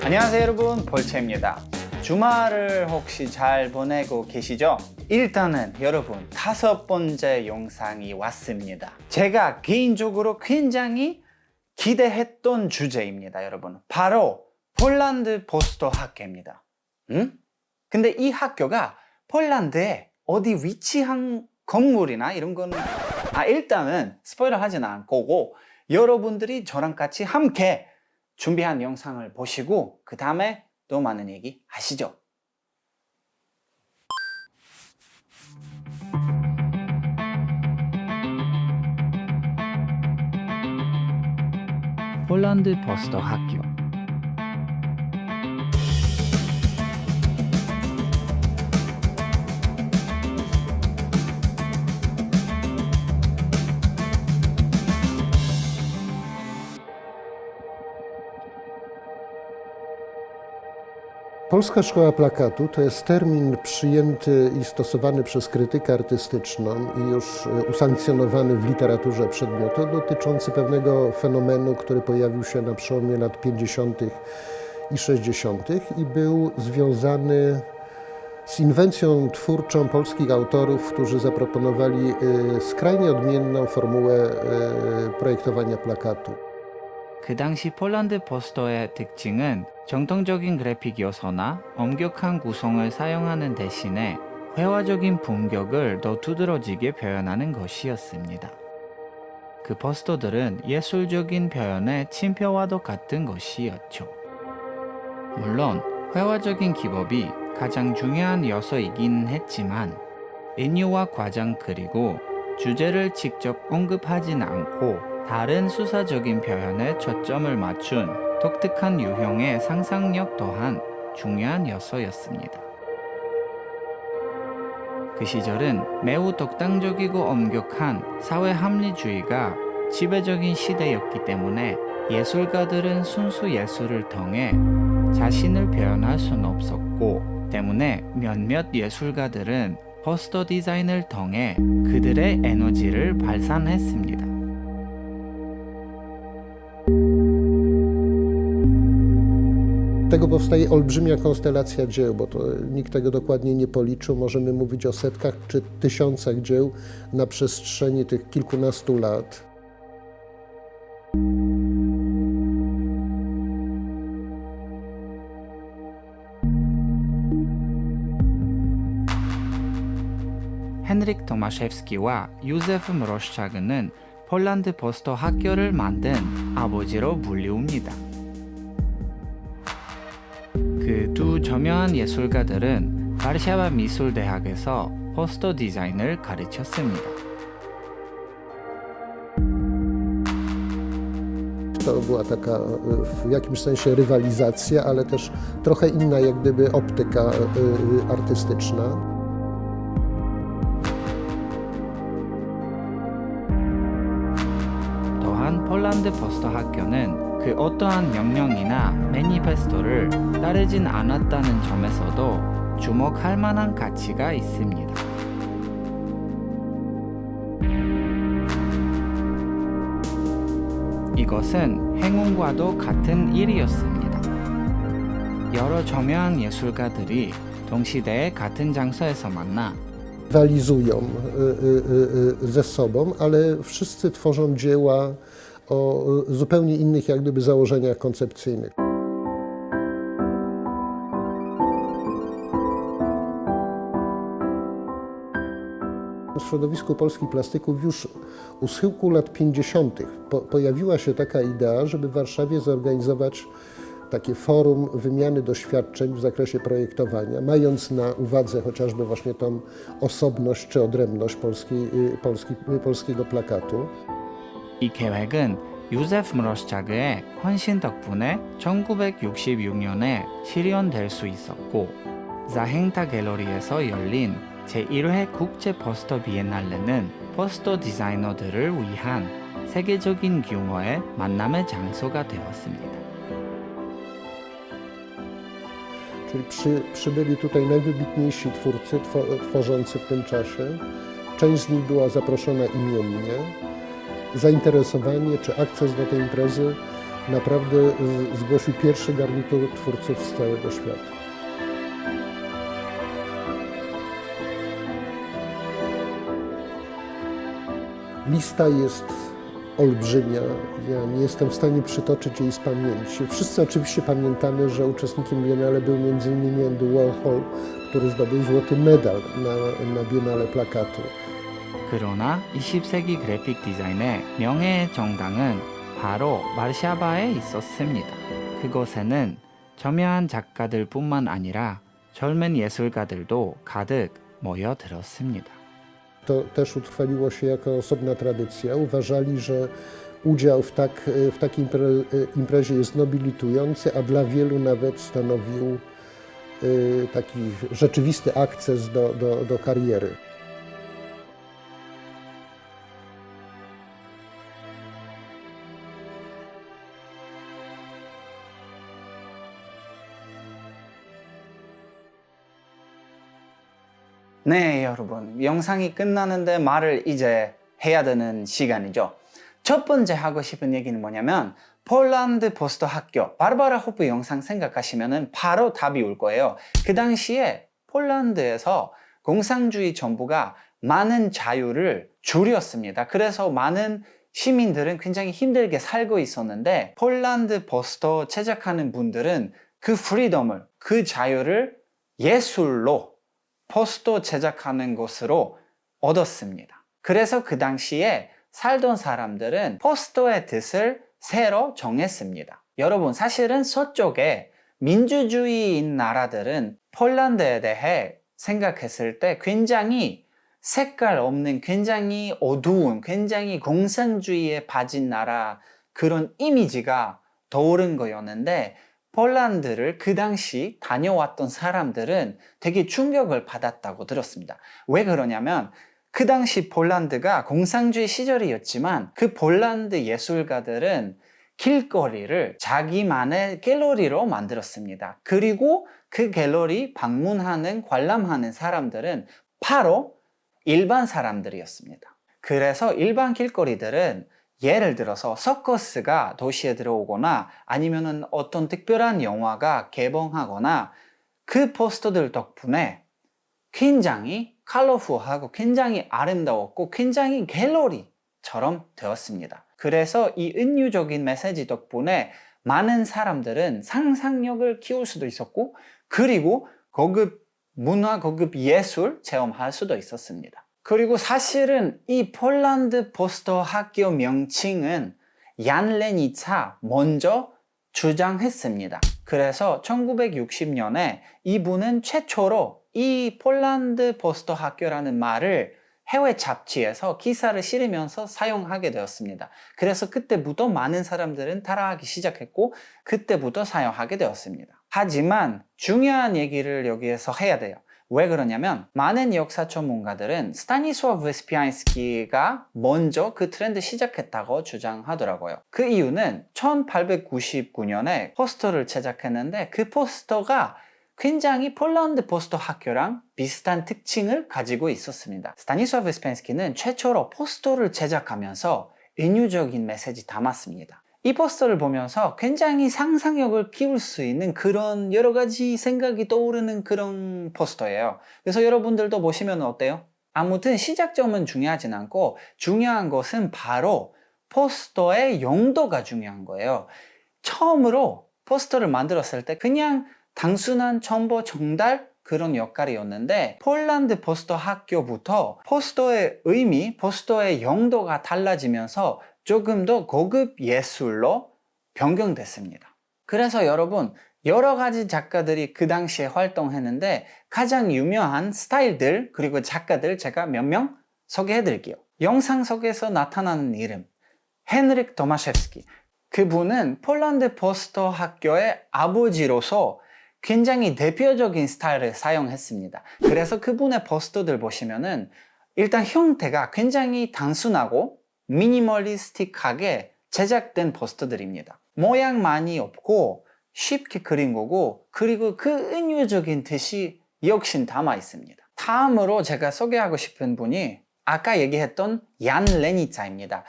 안녕하세요 여러분, 볼채입니다. 주말을 혹시 잘 보내고 계시죠? 일단은 여러분 5번째 영상이 왔습니다. 제가 개인적으로 굉장히 기대했던 주제입니다. 여러분, 바로 폴란드 포스터 학교입니다. 근데 이 학교가 폴란드에 어디 위치한 건물이나 이런 거는 일단은 스포일러 하진 않고 여러분들이 저랑 같이 함께 준비한 영상을 보시고 그 다음에 또 많은 얘기 하시죠. 폴란드 포스터 학교. Polska Szkoła Plakatu to jest termin przyjęty i stosowany przez krytykę artystyczną i już usankcjonowany w literaturze przedmiotu dotyczący pewnego fenomenu, który pojawił się na przełomie lat 50. i 60. i był związany z inwencją twórczą polskich autorów, którzy zaproponowali skrajnie odmienną formułę projektowania plakatu. 그 당시 폴란드 포스터의 특징은 정통적인 그래픽 요소나 엄격한 구성을 사용하는 대신에 회화적인 풍격을 더 두드러지게 표현하는 것이었습니다. 그 포스터들은 예술적인 표현의 침표와도 같은 것이었죠. 물론 회화적인 기법이 가장 중요한 요소이긴 했지만 인유와 과장 그리고 주제를 직접 언급하진 않고 다른 수사적인 표현에 초점을 맞춘 독특한 유형의 상상력 또한 중요한 요소였습니다. 그 시절은 매우 독단적이고 엄격한 사회 합리주의가 지배적인 시대였기 때문에 예술가들은 순수 예술을 통해 자신을 표현할 수는 없었고 때문에 몇몇 예술가들은 포스터 디자인을 통해 그들의 에너지를 발산했습니다. Z tego powstaje olbrzymia konstelacja dzieł, bo to nikt tego dokładnie nie policzył. Możemy mówić o setkach czy tysiącach dzieł na przestrzeni tych kilkunastu lat. 헨릭 토마szewski와 유제프 mroszczak은 폴란드 포스터 학교를 만든 아버지로 불리웁니다. 그 두 저명한 예술가들은 바르샤바 미술대학에서 포스터 디자인을 가르쳤습니다. To była taka w jakimś sensie rywalizacja, ale też trochę inna jak gdyby optyka artystyczna. 또한 폴란드 포스터 학교는 그 어떠한 명령이나 매니페스토를 따르진 않았다는 점에서도 주목할 만한 가치가 있습니다. 이것은 행운과도 같은 일이었습니다. 여러 저명한 예술가들이 동시대에 같은 장소에서 만나 Rywalizują ze sobą, ale wszyscy tworzą dzieła o zupełnie innych jak gdyby założeniach koncepcyjnych. W środowisku polskich plastyków już u schyłku lat 50. Pojawiła się taka idea, żeby w Warszawie zorganizować takie forum wymiany doświadczeń w zakresie projektowania, mając na uwadze chociażby właśnie tą osobność czy odrębność polskiego plakatu. 이 계획은 유제프 mroszczak의 헌신 덕분에 1966년에 실현될 수 있었고 자행타 갤러리에서 열린 제1회 국제 포스터 비엔날레는 포스터 디자이너들을 위한 세계적인 규모의 만남의 장소가 되었습니다. Czyli przybyli tutaj najwybitniejsi twórcy tworzący w tym czasie. Część z nich była zaproszona imiennie. Zainteresowanie czy akces do tej imprezy naprawdę zgłosił pierwszy garnitur twórców z całego świata. Lista jest olbrzymia. Ja nie jestem w stanie przytoczyć jej z pamięci. Wszyscy oczywiście pamiętamy, że uczestnikiem Biennale był m.in. Andy Warhol, który zdobył złoty medal na Biennale plakatu. 그러나 20세기 그래픽 디자인의 명예의 정당은 바로 마르샤바에 있었습니다. 그곳에는 저명한 작가들뿐만 아니라 젊은 예술가들도 가득 모여들었습니다. To też utrwaliło się jako osobna tradycja. Uważali, że udział w takiej imprezie jest nobilitujący, a dla wielu nawet stanowił taki rzeczywisty akces do kariery. 네, 여러분. 영상이 끝나는데 말을 이제 해야 되는 시간이죠. 첫 번째 하고 싶은 얘기는 뭐냐면 폴란드 포스터 학교 바르바라 호프 영상 생각하시면 바로 답이 올 거예요. 그 당시에 폴란드에서 공산주의 정부가 많은 자유를 줄였습니다. 그래서 많은 시민들은 굉장히 힘들게 살고 있었는데 폴란드 포스터 제작하는 분들은 그 프리덤을, 그 자유를 예술로 포스터 제작하는 것으로 얻었습니다. 그래서 그 당시에 살던 사람들은 포스터의 뜻을 새로 정했습니다. 여러분, 사실은 서쪽에 민주주의인 나라들은 폴란드에 대해 생각했을 때 굉장히 색깔 없는, 굉장히 어두운, 굉장히 공산주의에 빠진 나라, 그런 이미지가 떠오른 거였는데 폴란드를 그 당시 다녀왔던 사람들은 되게 충격을 받았다고 들었습니다. 왜 그러냐면 그 당시 폴란드가 공산주의 시절이었지만 그 폴란드 예술가들은 길거리를 자기만의 갤러리로 만들었습니다. 그리고 그 갤러리 방문하는, 관람하는 사람들은 바로 일반 사람들이었습니다. 그래서 일반 길거리들은 예를 들어서 서커스가 도시에 들어오거나 아니면은 어떤 특별한 영화가 개봉하거나 그 포스터들 덕분에 굉장히 컬러풀하고 굉장히 아름다웠고 굉장히 갤러리처럼 되었습니다. 그래서 이 은유적인 메시지 덕분에 많은 사람들은 상상력을 키울 수도 있었고 그리고 고급 문화, 고급 예술 체험할 수도 있었습니다. 그리고 사실은 이 폴란드 포스터 학교 명칭은 얀 레니차 먼저 주장했습니다. 그래서 1960년에 이분은 최초로 이 폴란드 포스터 학교라는 말을 해외 잡지에서 기사를 실으면서 사용하게 되었습니다. 그래서 그때부터 많은 사람들은 따라하기 시작했고 그때부터 사용하게 되었습니다. 하지만 중요한 얘기를 여기에서 해야 돼요. 왜 그러냐면 많은 역사 전문가들은 스타니스ław wyspiański가 먼저 그 트렌드 시작했다고 주장하더라고요. 그 이유는 1899년에 포스터를 제작했는데 그 포스터가 굉장히 폴란드 포스터 학교랑 비슷한 특징을 가지고 있었습니다. 스타니스ław wyspiański는 최초로 포스터를 제작하면서 은유적인 메시지 담았습니다. 이 포스터를 보면서 굉장히 상상력을 키울 수 있는 그런 여러 가지 생각이 떠오르는 그런 포스터예요. 그래서 여러분들도 보시면 어때요? 아무튼 시작점은 중요하진 않고 중요한 것은 바로 포스터의 용도가 중요한 거예요. 처음으로 포스터를 만들었을 때 그냥 단순한 정보 전달 그런 역할이었는데 폴란드 포스터 학교부터 포스터의 의미, 포스터의 용도가 달라지면서 조금 더 고급 예술로 변경됐습니다. 그래서 여러분 여러 가지 작가들이 그 당시에 활동했는데 가장 유명한 스타일들 그리고 작가들 제가 몇 명 소개해 드릴게요. 영상 속에서 나타나는 이름 헤누릭 도마셰프스키. 그분은 폴란드 포스터 학교의 아버지로서 굉장히 대표적인 스타일을 사용했습니다. 그래서 그분의 포스터들 보시면은 일단 형태가 굉장히 단순하고 미니멀리스틱하게 제작된 포스터들입니다. 모양 많이 없고 쉽게 그린 거고 그리고 그 은유적인 뜻이 역시 담아 있습니다. 다음으로 제가 소개하고 싶은 분이 아까 얘기했던 얀 레니차입니다.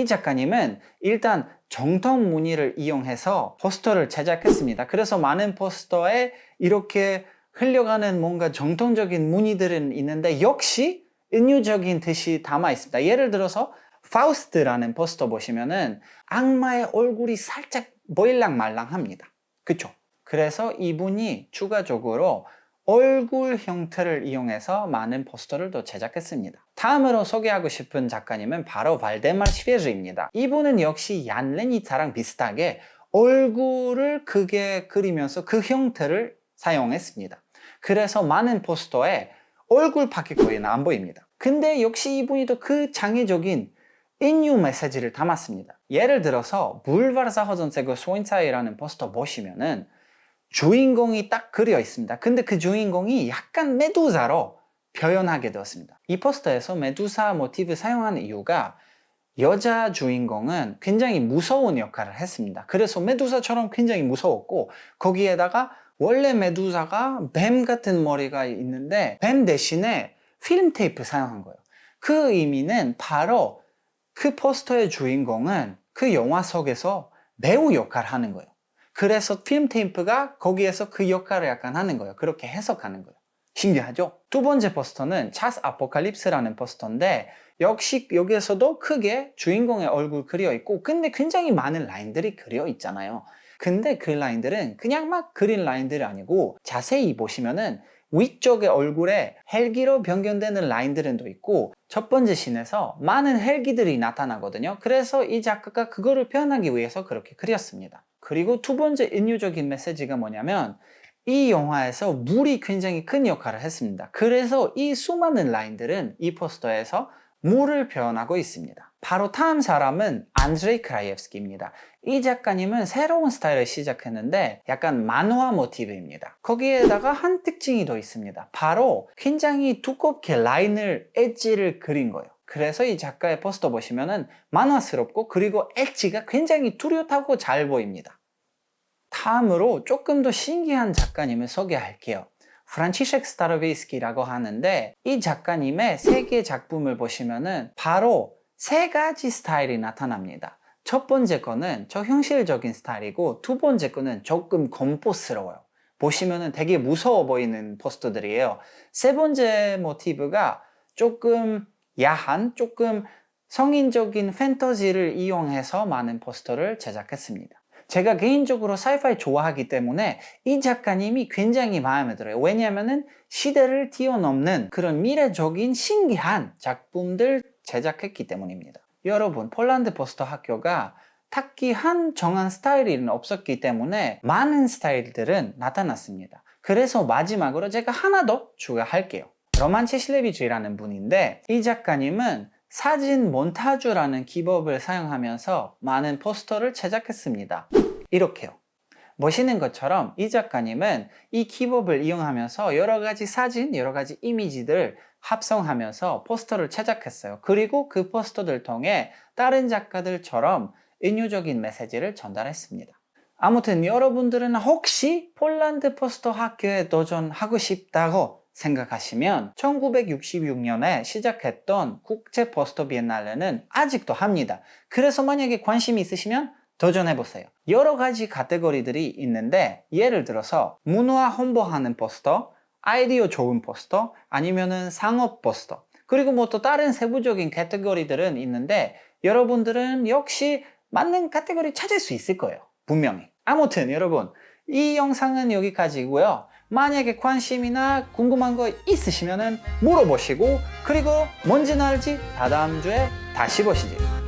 이 작가님은 일단 정통 무늬를 이용해서 포스터를 제작했습니다. 그래서 많은 포스터에 이렇게 흘려가는 뭔가 정통적인 무늬들은 있는데 역시 은유적인 뜻이 담아 있습니다. 예를 들어서 파우스트라는 포스터 보시면은 악마의 얼굴이 살짝 보일랑말랑합니다. 그쵸? 그래서 이분이 추가적으로 얼굴 형태를 이용해서 많은 포스터를 또 제작했습니다. 다음으로 소개하고 싶은 작가님은 바로 발데마르 슈베즈입니다. 이분은 역시 얀 레니타랑 비슷하게 얼굴을 크게 그리면서 그 형태를 사용했습니다. 그래서 많은 포스터에 얼굴밖에 거의 안 보입니다. 근데 역시 이분이 또 그 장애적인 인유 메시지를 담았습니다. 예를 들어서 불바르사 허전세그 소인사이라는 포스터 보시면은 주인공이 딱 그려 있습니다. 근데 그 주인공이 약간 메두사로 표현하게 되었습니다. 이 포스터에서 메두사 모티브 사용하는 이유가 여자 주인공은 굉장히 무서운 역할을 했습니다. 그래서 메두사처럼 굉장히 무서웠고 거기에다가 원래 메두사가 뱀 같은 머리가 있는데 뱀 대신에 필름 테이프 사용한 거예요. 그 의미는 바로 그 포스터의 주인공은 그 영화 속에서 배우 역할을 하는 거예요. 그래서 필름 테이프가 거기에서 그 역할을 약간 하는 거예요. 그렇게 해석하는 거예요. 신기하죠? 두 번째 포스터는 차스 아포칼립스라는 포스터인데 역시 여기에서도 크게 주인공의 얼굴 그려 있고 근데 굉장히 많은 라인들이 그려 있잖아요. 근데 그 라인들은 그냥 막 그린 라인들이 아니고 자세히 보시면은 위쪽의 얼굴에 헬기로 변경되는 라인들은 또 있고 첫 번째 씬에서 많은 헬기들이 나타나거든요. 그래서 이 작가가 그거를 표현하기 위해서 그렇게 그렸습니다. 그리고 두 번째 인유적인 메시지가 뭐냐면 이 영화에서 물이 굉장히 큰 역할을 했습니다. 그래서 이 수많은 라인들은 이 포스터에서 물을 표현하고 있습니다. 바로 다음 사람은 안드레이 크라이옙스키입니다. 이 작가님은 새로운 스타일을 시작했는데 약간 만화 모티브입니다. 거기에다가 한 특징이 더 있습니다. 바로 굉장히 두껍게 라인을, 엣지를 그린 거예요. 그래서 이 작가의 포스터 보시면은 만화스럽고 그리고 엣지가 굉장히 뚜렷하고 잘 보입니다. 다음으로 조금 더 신기한 작가님을 소개할게요. 프란치szek 스타로베이스키라고 하는데 이 작가님의 세 개의 작품을 보시면은 바로 세 가지 스타일이 나타납니다. 첫 번째 거는 저 현실적인 스타일이고 두 번째 거는 조금 공포스러워요. 보시면은 되게 무서워 보이는 포스터들이에요. 세 번째 모티브가 조금 야한, 조금 성인적인 판타지를 이용해서 많은 포스터를 제작했습니다. 제가 개인적으로 사이파이 좋아하기 때문에 이 작가님이 굉장히 마음에 들어요. 왜냐하면 시대를 뛰어넘는 그런 미래적인 신기한 작품들 제작했기 때문입니다. 여러분, 폴란드 포스터 학교가 딱히 한 정한 스타일은 없었기 때문에 많은 스타일들은 나타났습니다. 그래서 마지막으로 제가 하나 더 추가할게요. 로만 체실레비치라는 분인데 이 작가님은 사진 몬타주라는 기법을 사용하면서 많은 포스터를 제작했습니다. 이렇게요. 보시는 것처럼 이 작가님은 이 기법을 이용하면서 여러 가지 사진, 여러 가지 이미지들을 합성하면서 포스터를 제작했어요. 그리고 그 포스터들 통해 다른 작가들처럼 은유적인 메시지를 전달했습니다. 아무튼 여러분들은 혹시 폴란드 포스터 학교에 도전하고 싶다고 생각하시면 1966년에 시작했던 국제 포스터 비엔날레는 아직도 합니다. 그래서 만약에 관심이 있으시면 도전해보세요. 여러 가지 카테고리들이 있는데 예를 들어서 문화 홍보하는 포스터, 아이디어 좋은 포스터, 아니면은 상업 포스터, 그리고 뭐 또 다른 세부적인 카테고리들은 있는데 여러분들은 역시 맞는 카테고리 찾을 수 있을 거예요. 분명히. 아무튼 여러분, 이 영상은 여기까지고요. 만약에 관심이나 궁금한 거 있으시면 물어보시고 그리고 뭔지는 알지? 다다음 주에 다시 보시죠.